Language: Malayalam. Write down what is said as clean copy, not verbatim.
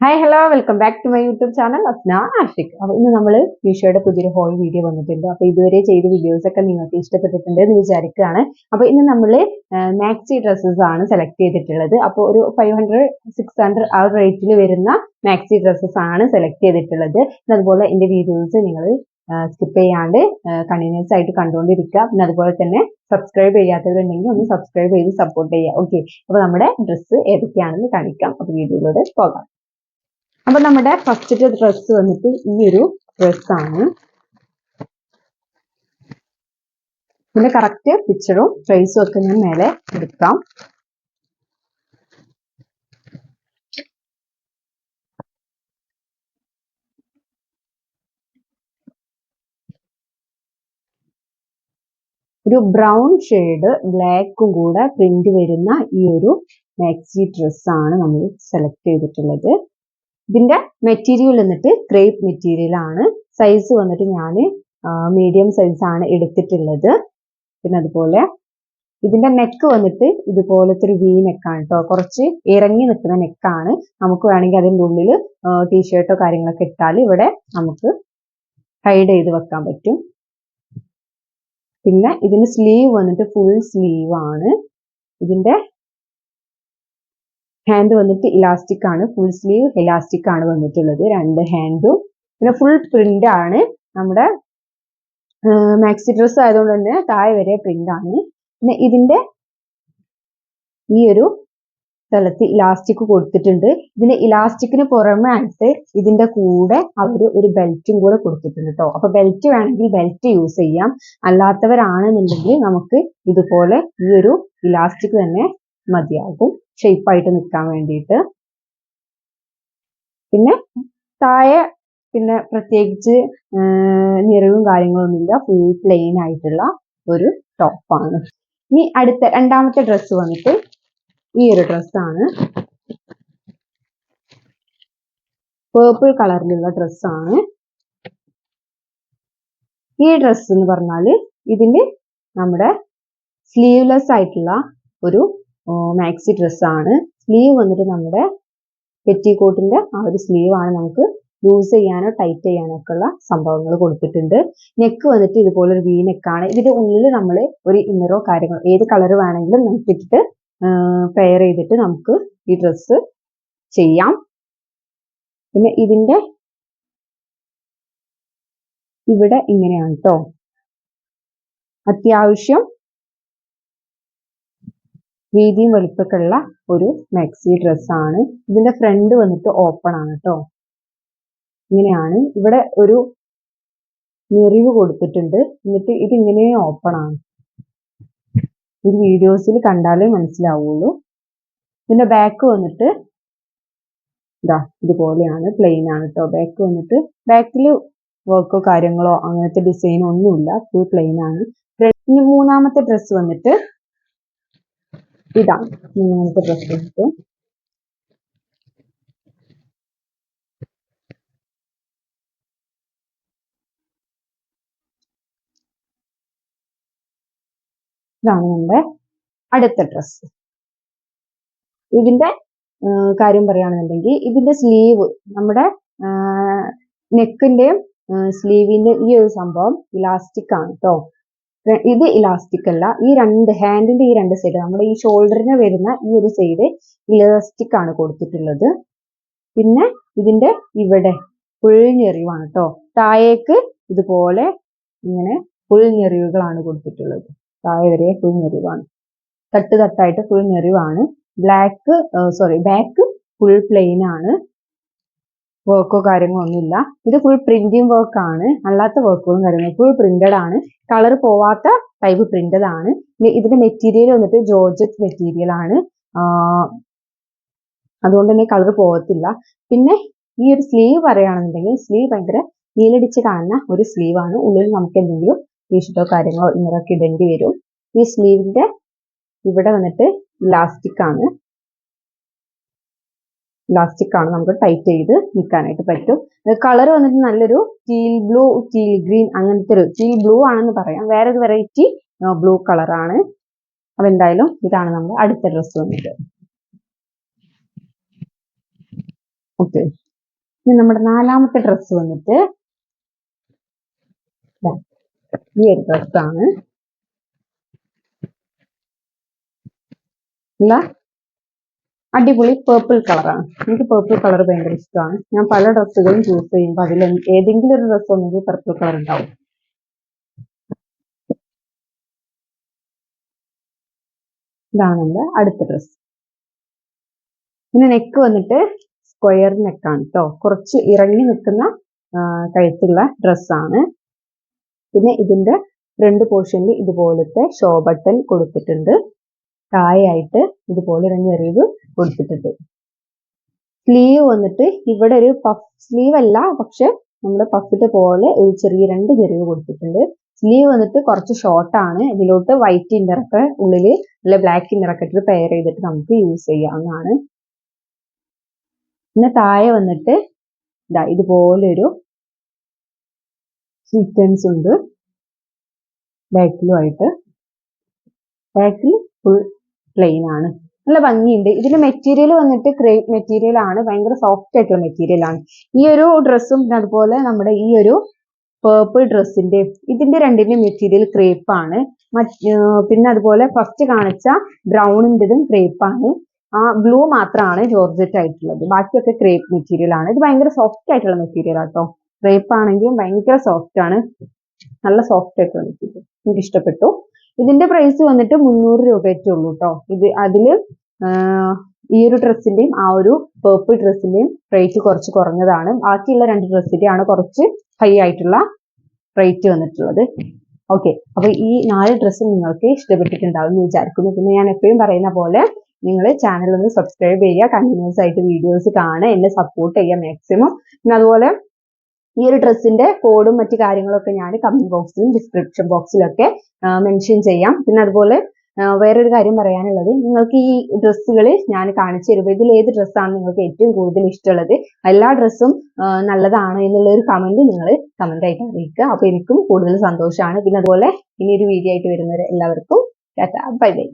Hi hello welcome back to my YouTube channel Asna Ashiq. അപ്പോൾ ഇന്ന് നമ്മൾ മീഷോയുടെ പുതിയൊരു ഹോൾ വീഡിയോ വന്നിട്ടുണ്ട്. അപ്പോൾ ഇതുവരെ ചെയ്ത വീഡിയോസ് ഒക്കെ നിങ്ങൾക്ക് ഇഷ്ടപ്പെട്ടിട്ടുണ്ട് എന്ന് വിചാരിക്കുകയാണ്. അപ്പോൾ ഇന്ന് നമ്മൾ മാക്സി ഡ്രസ്സസ് ആണ് സെലക്ട് ചെയ്തിട്ടുള്ളത്. അപ്പോൾ ഒരു 500-600 ആ റേറ്റിൽ വരുന്ന മാക്സി ഡ്രസ്സസ് ആണ് സെലക്ട് ചെയ്തിട്ടുള്ളത്. അതുപോലെ എൻ്റെ വീഡിയോസ് നിങ്ങൾ സ്കിപ്പ് ചെയ്യാണ്ട് കണ്ടിന്യൂസ് ആയിട്ട് കണ്ടുകൊണ്ടിരിക്കുക. പിന്നെ അതുപോലെ തന്നെ സബ്സ്ക്രൈബ് ചെയ്യാത്തവരുണ്ടെങ്കിൽ ഒന്ന് സബ്സ്ക്രൈബ് ചെയ്ത് സപ്പോർട്ട് ചെയ്യുക. ഓക്കെ, അപ്പോൾ നമ്മുടെ ഡ്രസ്സ് ഏതൊക്കെയാണെന്ന് കാണിക്കാം. അപ്പോൾ വീഡിയോയിലൂടെ പോകാം. അപ്പൊ നമ്മുടെ ഫസ്റ്റത്തെ ഡ്രസ്സ് വന്നിട്ട് ഈ ഒരു ഡ്രസ്സാണ്. ഇതിന്റെ കറക്റ്റ് പിക്ചറും പ്രൈസും ഒക്കെ ഞാൻ മേലെ എടുക്കാം. ഒരു ബ്രൗൺ ഷെയ്ഡ് ബ്ലാക്കും കൂടെ പ്രിന്റ് വരുന്ന ഈ ഒരു മാക്സി ഡ്രസ്സാണ് നമ്മൾ സെലക്ട് ചെയ്തിട്ടുള്ളത്. ഇതിന്റെ മെറ്റീരിയൽ വന്നിട്ട് ക്രേപ്പ് മെറ്റീരിയൽ ആണ്. സൈസ് വന്നിട്ട് ഞാൻ മീഡിയം സൈസ് ആണ് എടുത്തിട്ടുള്ളത്. പിന്നെ അതുപോലെ ഇതിന്റെ നെക്ക് വന്നിട്ട് ഇതുപോലത്തെ ഒരു വി നെക്കാണ് കേട്ടോ. കുറച്ച് ഇറങ്ങി നിൽക്കുന്ന നെക്കാണ്. നമുക്ക് വേണമെങ്കിൽ അതിൻ്റെ ഉള്ളിൽ ടീഷർട്ടോ കാര്യങ്ങളൊക്കെ ഇട്ടാൽ ഇവിടെ നമുക്ക് ഹൈഡ് ചെയ്ത് വെക്കാൻ പറ്റും. പിന്നെ ഇതിന്റെ സ്ലീവ് വന്നിട്ട് ഫുൾ സ്ലീവ് ആണ്. ഇതിന്റെ ഹാൻഡ് വന്നിട്ട് ഇലാസ്റ്റിക് ആണ്. ഫുൾ സ്ലീവ് ഇലാസ്റ്റിക് ആണ് വന്നിട്ടുള്ളത് രണ്ട് ഹാൻഡും. പിന്നെ ഫുൾ പ്രിന്റ് ആണ്. നമ്മുടെ മാക്സി ഡ്രസ് ആയതുകൊണ്ട് തന്നെ താഴെ വരെ പ്രിന്റ് ആണ്. പിന്നെ ഇതിന്റെ ഈ ഒരു സ്ഥലത്ത് ഇലാസ്റ്റിക് കൊടുത്തിട്ടുണ്ട്. ഇതിന്റെ ഇലാസ്റ്റിക്കിന് പുറമെ ആയിട്ട് ഇതിന്റെ കൂടെ അവർ ഒരു ബെൽറ്റും കൂടെ കൊടുത്തിട്ടുണ്ട് കേട്ടോ. അപ്പൊ ബെൽറ്റ് വേണമെങ്കിൽ ബെൽറ്റ് യൂസ് ചെയ്യാം. അല്ലാത്തവരാണെന്നുണ്ടെങ്കിൽ നമുക്ക് ഇതുപോലെ ഈ ഒരു ഇലാസ്റ്റിക് തന്നെ മതിയാകും ഷേപ്പായിട്ട് നിൽക്കാൻ വേണ്ടിയിട്ട്. പിന്നെ താഴെ പിന്നെ പ്രത്യേകിച്ച് നിറവും കാര്യങ്ങളൊന്നുമില്ല. ഫുൾ പ്ലെയിൻ ആയിട്ടുള്ള ഒരു ടോപ്പാണ്. ഇനി അടുത്ത രണ്ടാമത്തെ ഡ്രസ്സ് വന്നിട്ട് ഈ ഒരു ഡ്രസ്സാണ്. പേർപ്പിൾ കളറിലുള്ള ഡ്രസ്സാണ്. ഈ ഡ്രസ്സ് എന്ന് പറഞ്ഞാൽ ഇതിന്റെ നമ്മുടെ സ്ലീവ്ലെസ് ആയിട്ടുള്ള ഒരു മാക്സി ഡ്രസ്സാണ്. സ്ലീവ് വന്നിട്ട് നമ്മുടെ പെറ്റിക്കോട്ടിന്റെ ആ ഒരു സ്ലീവ് ആണ്. നമുക്ക് ലൂസ് ചെയ്യാനോ ടൈറ്റ് ചെയ്യാനോ ഒക്കെ ഉള്ള സംഭവങ്ങൾ കൊടുത്തിട്ടുണ്ട്. നെക്ക് വന്നിട്ട് ഇതുപോലെ ഒരു വി നെക്കാണ്. ഇതിന്റെ ഉള്ളിൽ നമ്മൾ ഒരു ഇന്നറോ കാര്യങ്ങളോ ഏത് കളർ വേണമെങ്കിലും നമുക്ക് ഇട്ടിട്ട് പെയർ ചെയ്തിട്ട് നമുക്ക് ഈ ഡ്രസ്സ് ചെയ്യാം. പിന്നെ ഇതിന്റെ ഇവിടെ ഇങ്ങനെയാണ് കേട്ടോ. അത്യാവശ്യം വീതിയും വലിപ്പമൊക്കെ ഉള്ള ഒരു മാക്സി ഡ്രസ്സാണ്. ഇതിന്റെ ഫ്രണ്ട് വന്നിട്ട് ഓപ്പൺ ആണ് കേട്ടോ. ഇങ്ങനെയാണ്. ഇവിടെ ഒരു ഞെറിവ് കൊടുത്തിട്ടുണ്ട്. എന്നിട്ട് ഇതിങ്ങനെ ഓപ്പൺ ആണ്. ഇത് വീഡിയോസിൽ കണ്ടാലേ മനസ്സിലാവുള്ളൂ. ഇതിന്റെ ബാക്ക് വന്നിട്ട് ഇതാ ഇതുപോലെയാണ്. പ്ലെയിൻ ആണ് കേട്ടോ. ബാക്ക് വന്നിട്ട് ബാക്കിൽ വർക്കോ കാര്യങ്ങളോ അങ്ങനത്തെ ഡിസൈനോ ഒന്നുമില്ല. ഫുൾ പ്ലെയിൻ ആണ്. ഇനി മൂന്നാമത്തെ ഡ്രസ്സ് വന്നിട്ട് ഇതാണ്. മൂന്നാമത്തെ ഡ്രസ്സ് വന്നിട്ട് ഇതാണ് നമ്മുടെ അടുത്ത ഡ്രസ്സ്. ഇതിന്റെ കാര്യം പറയുകയാണെന്നുണ്ടെങ്കിൽ ഇതിന്റെ സ്ലീവ് നമ്മുടെ നെക്കിന്റെയും സ്ലീവിന്റെ ഈ ഒരു സംഭവം ഇലാസ്റ്റിക് ആണ് കേട്ടോ. ഇത് ഇലാസ്റ്റിക് അല്ല. ഈ രണ്ട് ഹാൻഡിന്റെ ഈ രണ്ട് സൈഡ് നമ്മുടെ ഈ ഷോൾഡറിന് വരുന്ന ഈ ഒരു സൈഡ് ഇലാസ്റ്റിക് ആണ് കൊടുത്തിട്ടുള്ളത്. പിന്നെ ഇതിന്റെ ഇവിടെ ഫുൾ ഞെറിവാണ് കേട്ടോ. താഴേക്ക് ഇതുപോലെ ഇങ്ങനെ ഫുൾ ഞെറിവുകളാണ് കൊടുത്തിട്ടുള്ളത്. താഴെ വരെ ഫുൾ ഞെറിവാണ്. തട്ട് തട്ടായിട്ട് ഫുൾ ഞെറിവാണ്. ബാക്ക് ഫുൾ പ്ലെയിൻ ആണ്. വർക്കോ കാര്യങ്ങളോ ഒന്നുമില്ല. ഇത് ഫുൾ പ്രിന്റിംഗ് വർക്ക് ആണ്. അല്ലാത്ത വർക്കുകളും കാര്യങ്ങളും ഫുൾ പ്രിന്റഡ് ആണ്. കളർ പോവാത്ത ടൈപ്പ് പ്രിന്റഡ് ആണ്. ഇതിന്റെ മെറ്റീരിയൽ വന്നിട്ട് ജോർജറ്റ് മെറ്റീരിയൽ ആണ്. അതുകൊണ്ട് തന്നെ കളർ പോകത്തില്ല. പിന്നെ ഈ ഒരു സ്ലീവ് പറയുകയാണെന്നുണ്ടെങ്കിൽ സ്ലീവ് ഭയങ്കര നീലടിച്ച് കാണുന്ന ഒരു സ്ലീവ് ആണ്. ഉള്ളിൽ നമുക്ക് എന്തെങ്കിലും ടീഷർട്ടോ കാര്യങ്ങളോ ഇങ്ങനെയൊക്കെ ഇടേണ്ടി വരും. ഈ സ്ലീവിന്റെ ഇവിടെ വന്നിട്ട് ഇലാസ്റ്റിക് ആണ്. നമുക്ക് ടൈറ്റ് ചെയ്ത് നിൽക്കാനായിട്ട് പറ്റും. കളർ വന്നിട്ട് നല്ലൊരു ടീൽ ബ്ലൂ, ടീൽ ഗ്രീൻ അങ്ങനത്തെ ഒരു ടീൽ ബ്ലൂ ആണെന്ന് പറയാം. വേറെ ഒരു വെറൈറ്റി ബ്ലൂ കളറാണ്. അപ്പൊ എന്തായാലും ഇതാണ് നമ്മുടെ അടുത്ത ഡ്രസ്സ് വന്നിട്ട്. ഓക്കെ, ഇനി നമ്മുടെ നാലാമത്തെ ഡ്രസ്സ് വന്നിട്ട് ഈ ഒരു ഡ്രസ്സാണ്. അല്ല, അടിപൊളി പേർപ്പിൾ കളറാണ്. എനിക്ക് പേർപ്പിൾ കളർ ഭയങ്കര ഇഷ്ടമാണ്. ഞാൻ പല ഡ്രസ്സുകളും ചൂസ് ചെയ്യുമ്പോൾ അതിൽ ഏതെങ്കിലും ഒരു ഡ്രസ്സ് ഒന്നെങ്കിൽ പർപ്പിൾ കളർ ഉണ്ടാവും. ഇതാണ് നമ്മുടെ അടുത്ത ഡ്രസ്സ്. പിന്നെ നെക്ക് വന്നിട്ട് സ്ക്വയർ നെക്കാണ് കേട്ടോ, കുറച്ച് ഇറങ്ങി നിൽക്കുന്ന കഴുത്തുള്ള ഡ്രസ്സാണ്. പിന്നെ ഇതിന്റെ ഫ്രണ്ട് പോർഷനിൽ ഇതുപോലത്തെ ഷോ ബട്ടൺ കൊടുത്തിട്ടുണ്ട്. താഴെയായിട്ട് ഇതുപോലെ ഒരു ഞെറിവ് കൊടുത്തിട്ടുണ്ട്. സ്ലീവ് വന്നിട്ട് ഇവിടെ ഒരു പഫ് സ്ലീവ് അല്ല, പക്ഷെ നമ്മുടെ പഫിന്റെ പോലെ ഒരു ചെറിയ 2 ഞെറിവ് കൊടുത്തിട്ടുണ്ട്. സ്ലീവ് വന്നിട്ട് കുറച്ച് ഷോർട്ടാണ്. ഇതിലോട്ട് വൈറ്റ് ഇന്നറൊക്കെ ഉള്ളില് അല്ലെ ബ്ലാക്ക് ഇന്നറൊക്കെ ഇട്ടിട്ട് പെയർ ചെയ്തിട്ട് നമുക്ക് യൂസ് ചെയ്യാവുന്നതാണ്. പിന്നെ താഴെ വന്നിട്ട് ഇതാ ഇതുപോലെ ഒരു സീക്വൻസ് ഉണ്ട് ബാക്കിലുമായിട്ട്. ബാക്കിൽ ഫുൾ പ്ലെയിൻ ആണ്, നല്ല ഭംഗിയുണ്ട്. ഇതിന്റെ മെറ്റീരിയൽ വന്നിട്ട് ക്രേപ്പ് മെറ്റീരിയൽ ആണ്, ഭയങ്കര സോഫ്റ്റ് ആയിട്ടുള്ള മെറ്റീരിയൽ ആണ്. ഈ ഒരു ഡ്രസ്സും അതുപോലെ നമ്മുടെ ഈ ഒരു പേർപ്പിൾ ഡ്രസ്സിന്റെ ഇതിന്റെ രണ്ടിന്റെ മെറ്റീരിയൽ ക്രേപ്പ് ആണ്. പിന്നെ അതുപോലെ ഫസ്റ്റ് കാണിച്ച ബ്രൗണിൻ്റെതും ക്രേപ്പ് ആണ്. ആ ബ്ലൂ മാത്രമാണ് ജോർജറ്റ് ആയിട്ടുള്ളത്, ബാക്കിയൊക്കെ ക്രേപ്പ് മെറ്റീരിയൽ ആണ്. ഇത് ഭയങ്കര സോഫ്റ്റ് ആയിട്ടുള്ള മെറ്റീരിയൽ ആട്ടോ. ക്രേപ്പ് ആണെങ്കിലും ഭയങ്കര സോഫ്റ്റ് ആണ്, നല്ല സോഫ്റ്റ് ആയിട്ടുള്ള മെറ്റീരിയൽ, എനിക്ക് ഇഷ്ടപ്പെട്ടു. ഇതിന്റെ പ്രൈസ് വന്നിട്ട് 300 രൂപയൊക്കെ ഉള്ളൂ കേട്ടോ. അതില് ഈ ഒരു ഡ്രസ്സിന്റെയും ആ ഒരു പേർപ്പിൾ ഡ്രസ്സിന്റെയും റേറ്റ് കുറച്ച് കുറഞ്ഞതാണ്. ബാക്കിയുള്ള 2 ഡ്രസ്സിന്റെ ആണ് കുറച്ച് ഹൈ ആയിട്ടുള്ള റേറ്റ് വന്നിട്ടുള്ളത്. ഓക്കെ, അപ്പൊ ഈ 4 ഡ്രസ്സും നിങ്ങൾക്ക് ഇഷ്ടപ്പെട്ടിട്ടുണ്ടാവും എന്ന് വിചാരിക്കുന്നു. പിന്നെ ഞാൻ എപ്പോഴും പറയുന്ന പോലെ നിങ്ങൾ ചാനൽ ഒന്ന് സബ്സ്ക്രൈബ് ചെയ്യുക, കണ്ടിന്യൂസ് ആയിട്ട് വീഡിയോസ് കാണുക, എന്നെ സപ്പോർട്ട് ചെയ്യുക മാക്സിമം. പിന്നെ അതുപോലെ ഈ ഒരു ഡ്രസ്സിന്റെ കോഡും മറ്റു കാര്യങ്ങളൊക്കെ ഞാൻ കമന്റ് ബോക്സിലും ഡിസ്ക്രിപ്ഷൻ ബോക്സിലൊക്കെ മെൻഷൻ ചെയ്യാം. പിന്നെ അതുപോലെ വേറൊരു കാര്യം പറയാനുള്ളത്, നിങ്ങൾക്ക് ഈ ഡ്രസ്സുകൾ ഞാൻ കാണിച്ചു തരുമ്പോൾ ഇതിൽ ഏത് ഡ്രസ്സാണ് നിങ്ങൾക്ക് ഏറ്റവും കൂടുതൽ ഇഷ്ടമുള്ളത്, എല്ലാ ഡ്രസ്സും നല്ലതാണ് എന്നുള്ള ഒരു കമന്റ് നിങ്ങൾ കമന്റ് ആയിട്ട് അറിയിക്കുക. അപ്പൊ എനിക്കും കൂടുതൽ സന്തോഷമാണ്. പിന്നെ അതുപോലെ ഇനി ഒരു വീഡിയോ ആയിട്ട് വരുന്നവരെ എല്ലാവർക്കും ടാറ്റാ, ബൈ ബൈ.